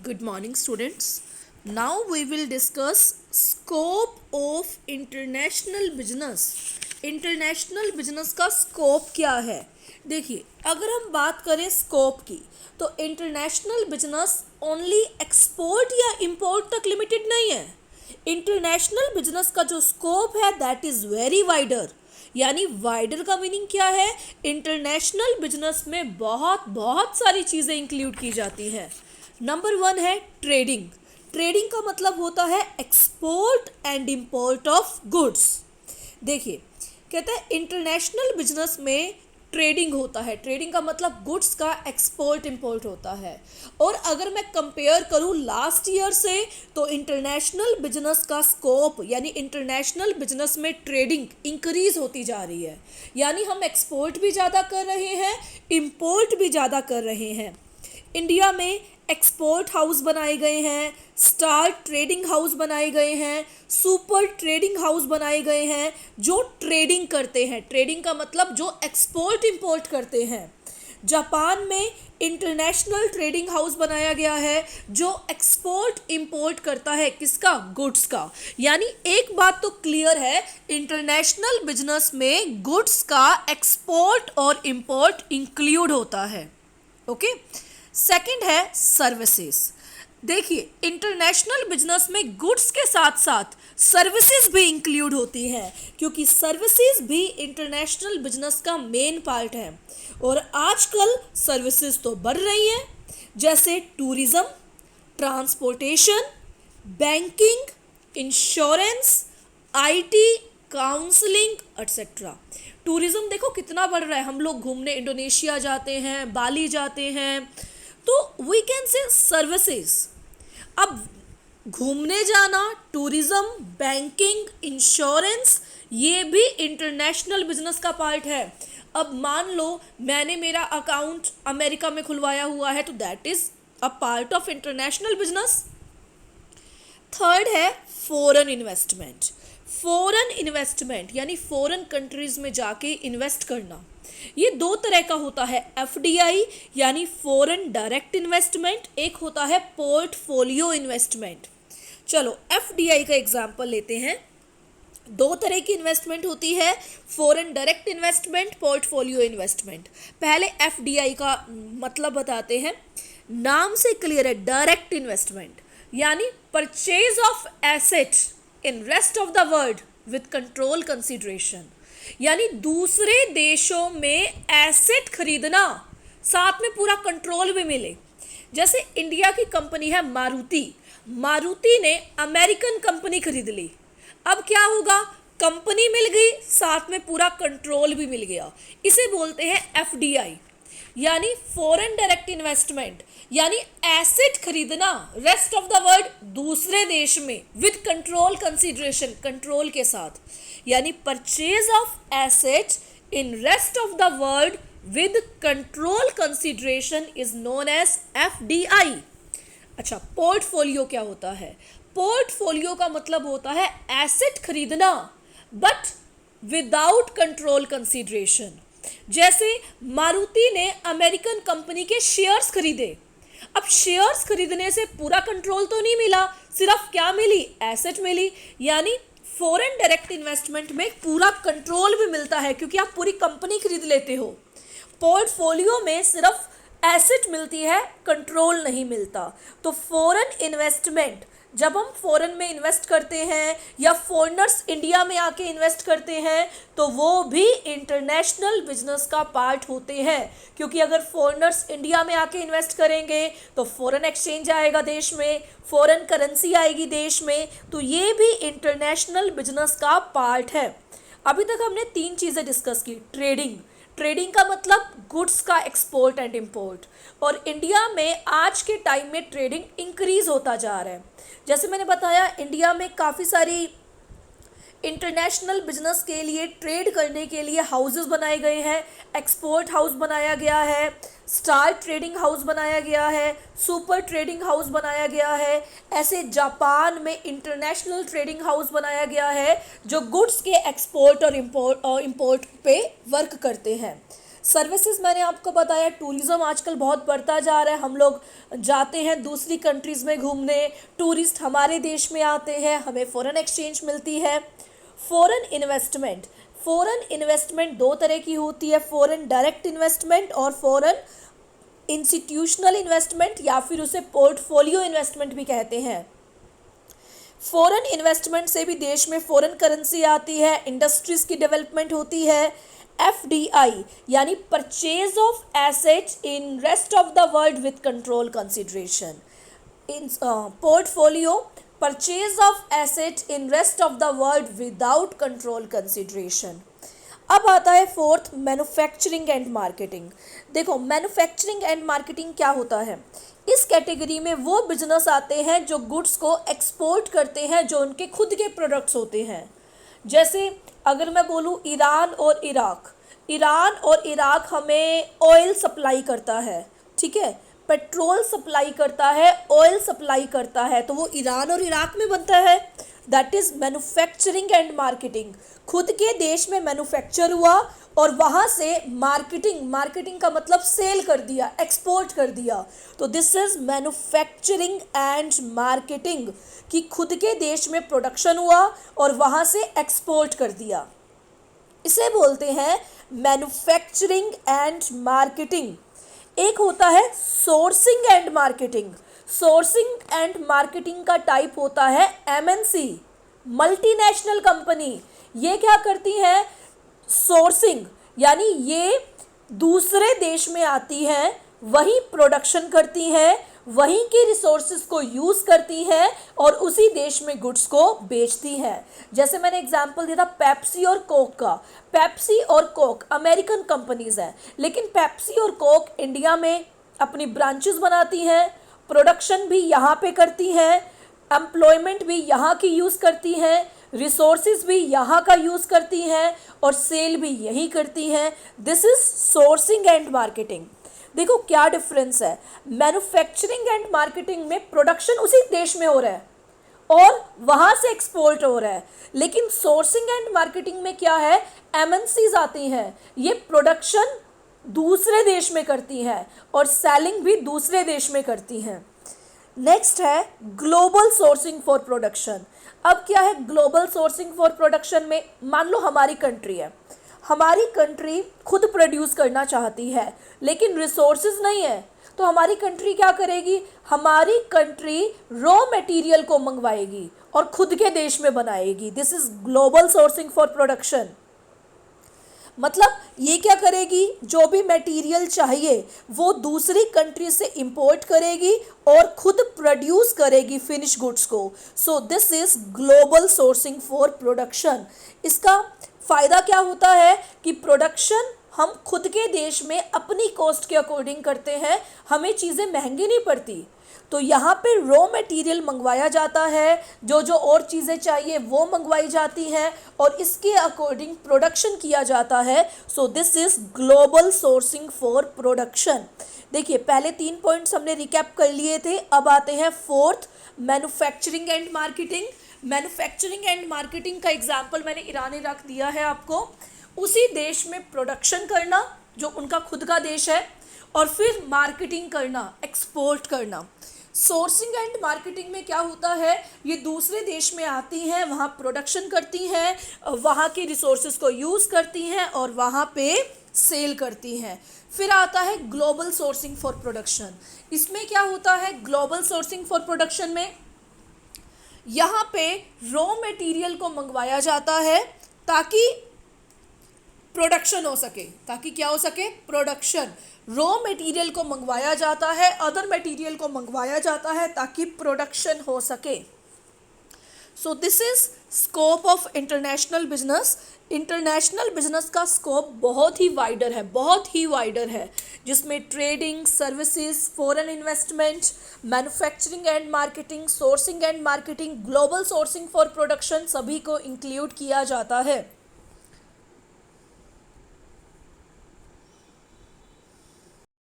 Good morning, students. Now we will discuss scope of international business. International business का scope क्या है? देखिए, अगर हम बात करें स्कोप की, तो इंटरनेशनल बिजनेस ओनली एक्सपोर्ट या इंपोर्ट तक लिमिटेड नहीं है. इंटरनेशनल बिजनेस का जो स्कोप है दैट इज़ वेरी वाइडर. यानी वाइडर का मीनिंग क्या है? इंटरनेशनल बिजनेस में बहुत बहुत सारी चीज़ें इंक्लूड की जाती हैं. नंबर 1 है ट्रेडिंग. ट्रेडिंग का मतलब होता है export and import of goods. देखिए, कहते हैं इंटरनेशनल बिजनेस में ट्रेडिंग होता है. ट्रेडिंग का मतलब गुड्स का एक्सपोर्ट इंपोर्ट होता है. और अगर मैं कंपेयर करूं लास्ट ईयर से, तो इंटरनेशनल बिजनेस का स्कोप यानी इंटरनेशनल बिजनेस में ट्रेडिंग इंक्रीज होती जा रही है. यानी हम एक्सपोर्ट भी ज़्यादा कर रहे हैं, इंपोर्ट भी ज़्यादा कर रहे हैं. इंडिया में एक्सपोर्ट हाउस बनाए गए हैं, स्टार ट्रेडिंग हाउस बनाए गए हैं, सुपर ट्रेडिंग हाउस बनाए गए हैं जो ट्रेडिंग करते हैं. ट्रेडिंग का मतलब जो एक्सपोर्ट इंपोर्ट करते हैं. जापान में इंटरनेशनल ट्रेडिंग हाउस बनाया गया है जो एक्सपोर्ट इंपोर्ट करता है. किसका? गुड्स का. यानी एक बात तो क्लियर है, इंटरनेशनल बिजनेस में गुड्स का एक्सपोर्ट और इंपोर्ट इंक्लूड होता है. ओके. सेकंड है सर्विसेज. देखिए, इंटरनेशनल बिजनेस में गुड्स के साथ साथ सर्विसेज भी इंक्लूड होती हैं, क्योंकि सर्विसेज भी इंटरनेशनल बिजनेस का मेन पार्ट है. और आजकल सर्विसेज तो बढ़ रही हैं, जैसे tourism, transportation, banking, insurance, IT, counselling etcetera. Tourism देखो कितना बढ़ रहा है. हम लोग घूमने इंडोनेशिया जाते हैं, बाली जाते हैं, तो वी कैन से सर्विसेज. अब घूमने जाना, टूरिज्म, बैंकिंग, इंश्योरेंस, ये भी इंटरनेशनल बिजनेस का पार्ट है. अब मान लो मैंने मेरा अकाउंट अमेरिका में खुलवाया हुआ है, तो that is a part of international business. Third है फॉरेन इन्वेस्टमेंट. फॉरेन इन्वेस्टमेंट यानी फॉरेन कंट्रीज में जाके इन्वेस्ट करना. ये दो तरह का होता है, एफडीआई यानी फॉरेन डायरेक्ट इन्वेस्टमेंट, एक होता है पोर्टफोलियो इन्वेस्टमेंट. चलो एफडीआई का एग्जांपल लेते हैं. दो तरह की इन्वेस्टमेंट होती है, foreign direct investment, portfolio investment. पहले एफडीआई का मतलब बताते हैं. नाम से क्लियर है, डायरेक्ट इन्वेस्टमेंट यानी purchase of asset in rest of the world with control consideration. यानी दूसरे देशों में एसेट खरीदना, साथ में पूरा कंट्रोल भी मिले. जैसे इंडिया की कंपनी है मारुति. मारुति ने अमेरिकन कंपनी खरीद ली. अब क्या होगा? कंपनी मिल गई, साथ में पूरा कंट्रोल भी मिल गया. इसे बोलते हैं एफडीआई यानी फॉरेन डायरेक्ट इन्वेस्टमेंट. यानी एसेट खरीदना रेस्ट ऑफ द वर्ल्ड, दूसरे देश में, विद कंट्रोल कंसिडरेशन, कंट्रोल के साथ. यानी purchase of asset in rest of the world with control consideration is known as FDI. अच्छा, पोर्टफोलियो क्या होता है? पोर्टफोलियो का मतलब होता है एसेट खरीदना बट विदाउट कंट्रोल कंसिडरेशन. जैसे मारुति ने अमेरिकन कंपनी के शेयर्स खरीदे. अब शेयर्स खरीदने से पूरा कंट्रोल तो नहीं मिला, सिर्फ क्या मिली? एसेट मिली. यानी फॉरेन डायरेक्ट इन्वेस्टमेंट में पूरा कंट्रोल भी मिलता है, क्योंकि आप पूरी कंपनी खरीद लेते हो. पोर्टफोलियो में सिर्फ एसेट मिलती है, कंट्रोल नहीं मिलता. तो फॉरेन इन्वेस्टमेंट, जब हम फॉरेन में इन्वेस्ट करते हैं या फॉरेनर्स इंडिया में आके इन्वेस्ट करते हैं, तो वो भी इंटरनेशनल बिजनेस का पार्ट होते हैं. क्योंकि अगर फॉरेनर्स इंडिया में आके इन्वेस्ट करेंगे तो फॉरेन एक्सचेंज आएगा देश में, फॉरेन करेंसी आएगी देश में, तो ये भी इंटरनेशनल बिजनेस का पार्ट है. अभी तक हमने 3 चीज़ें डिस्कस की. ट्रेडिंग. ट्रेडिंग का मतलब गुड्स का एक्सपोर्ट एंड इंपोर्ट. और इंडिया में आज के टाइम में ट्रेडिंग इंक्रीज होता जा रहा है. जैसे मैंने बताया, इंडिया में काफ़ी सारी इंटरनेशनल बिजनेस के लिए, ट्रेड करने के लिए हाउसेस बनाए गए हैं. एक्सपोर्ट हाउस बनाया गया है, स्टार ट्रेडिंग हाउस बनाया गया है, सुपर ट्रेडिंग हाउस बनाया गया है. ऐसे जापान में इंटरनेशनल ट्रेडिंग हाउस बनाया गया है जो गुड्स के एक्सपोर्ट और इंपोर्ट पे वर्क करते हैं. सर्विसेज मैंने आपको बताया, टूरिज़्म आजकल बहुत बढ़ता जा रहा है, हम लोग जाते हैं दूसरी कंट्रीज़ में घूमने, टूरिस्ट हमारे देश में आते हैं, हमें फ़ॉरेन एक्सचेंज मिलती है। फ़ॉरेन इन्वेस्टमेंट दो तरह की होती है, फ़ॉरेन डायरेक्ट इन्वेस्टमेंट और फ़ॉरेन इंस्टीट्यूशनल इन्वेस्टमेंट, या फिर उसे पोर्टफोलियो इन्वेस्टमेंट भी कहते हैं। फॉरेन इन्वेस्टमेंट से भी देश में फॉरेन करेंसी आती है, इंडस्ट्रीज की डेवलपमेंट होती है। एफडीआई यानी purchase of assets in rest of the world with control consideration. In portfolio, purchase of assets in rest of the world without control consideration. अब आता है फोर्थ, मैन्युफैक्चरिंग एंड मार्केटिंग। देखो manufacturing and marketing क्या होता है, इस category में वो बिजनेस आते हैं जो गुड्स को एक्सपोर्ट करते हैं, जो उनके खुद के प्रोडक्ट्स होते हैं। जैसे अगर मैं बोलूँ ईरान और इराक हमें ऑयल सप्लाई करता है, ठीक है, पेट्रोल सप्लाई करता है, ऑयल सप्लाई करता है, तो वो ईरान और इराक में बनता है। That is manufacturing and marketing. खुद के देश में मैन्युफैक्चर हुआ और वहाँ से मार्केटिंग का मतलब सेल कर दिया, एक्सपोर्ट कर दिया, तो this is manufacturing and marketing, कि खुद के देश में प्रोडक्शन हुआ और वहाँ से एक्सपोर्ट कर दिया, इसे बोलते हैं मैन्युफैक्चरिंग एंड मार्केटिंग। एक होता है sourcing and marketing. Sourcing and marketing का टाइप होता है एमएनसी, मल्टीनेशनल कंपनी। ये क्या करती हैं, सोर्सिंग यानी ये दूसरे देश में आती हैं, वहीं प्रोडक्शन करती हैं, वहीं के रिसोर्सेज को यूज़ करती हैं और उसी देश में गुड्स को बेचती हैं। जैसे मैंने एग्जांपल दिया था पेप्सी और कोक का। पेप्सी और कोक अमेरिकन कंपनीज हैं, लेकिन पेप्सी और कोक इंडिया में अपनी ब्रांचेस बनाती हैं, प्रोडक्शन भी यहाँ पे करती हैं, एम्प्लॉयमेंट भी यहाँ की यूज़ करती हैं, रिसोर्सेज भी यहाँ का यूज़ करती हैं और सेल भी यही करती हैं। This is sourcing and marketing. देखो क्या डिफरेंस है, मैन्युफैक्चरिंग एंड मार्केटिंग में प्रोडक्शन उसी देश में हो रहा है और वहाँ से एक्सपोर्ट हो रहा है, लेकिन सोर्सिंग एंड मार्केटिंग में क्या है, एमएनसीज आती हैं, ये प्रोडक्शन दूसरे देश में करती हैं और सेलिंग भी दूसरे देश में करती हैं। नेक्स्ट है ग्लोबल सोर्सिंग फॉर प्रोडक्शन। अब क्या है ग्लोबल सोर्सिंग फॉर प्रोडक्शन में, मान लो हमारी कंट्री है, हमारी कंट्री खुद प्रोड्यूस करना चाहती है लेकिन रिसोर्सेज नहीं है, तो हमारी कंट्री क्या करेगी, हमारी कंट्री रॉ मटेरियल को मंगवाएगी और खुद के देश में बनाएगी। This is global sourcing for production. मतलब ये क्या करेगी, जो भी मटेरियल चाहिए वो दूसरी कंट्री से इंपोर्ट करेगी और खुद प्रोड्यूस करेगी फिनिश गुड्स को। So this is global sourcing for production. इसका फ़ायदा क्या होता है कि प्रोडक्शन हम खुद के देश में अपनी कॉस्ट के अकॉर्डिंग करते हैं, हमें चीज़ें महंगी नहीं पड़ती। तो यहाँ पे रॉ मटेरियल मंगवाया जाता है, जो जो और चीज़ें चाहिए वो मंगवाई जाती हैं और इसके अकॉर्डिंग प्रोडक्शन किया जाता है। So this is global sourcing for production. देखिए पहले 3 पॉइंट्स हमने रिकैप कर लिए थे, अब आते हैं fourth, manufacturing and marketing. Manufacturing and marketing का एग्जाम्पल मैंने ईरान इराक दिया है आपको। उसी देश में प्रोडक्शन करना जो उनका खुद का देश है और फिर मार्केटिंग करना, एक्सपोर्ट करना। सोर्सिंग एंड मार्केटिंग में क्या होता है, ये दूसरे देश में आती हैं, वहाँ प्रोडक्शन करती हैं, वहाँ के रिसोर्सेज को यूज़ करती हैं और वहाँ पे सेल करती हैं। फिर आता है ग्लोबल सोर्सिंग फॉर प्रोडक्शन। इसमें क्या होता है, ग्लोबल सोर्सिंग फॉर प्रोडक्शन में यहाँ पे रॉ मटेरियल को मंगवाया जाता है ताकि प्रोडक्शन हो सके, ताकि क्या हो सके, प्रोडक्शन। रॉ मटेरियल को मंगवाया जाता है, अदर मटेरियल को मंगवाया जाता है ताकि प्रोडक्शन हो सके। So this is scope of international business. International business का स्कोप बहुत ही वाइडर है, जिसमें trading, services, foreign investment, manufacturing and marketing, sourcing and marketing, global sourcing for production सभी को इंक्लूड किया जाता है।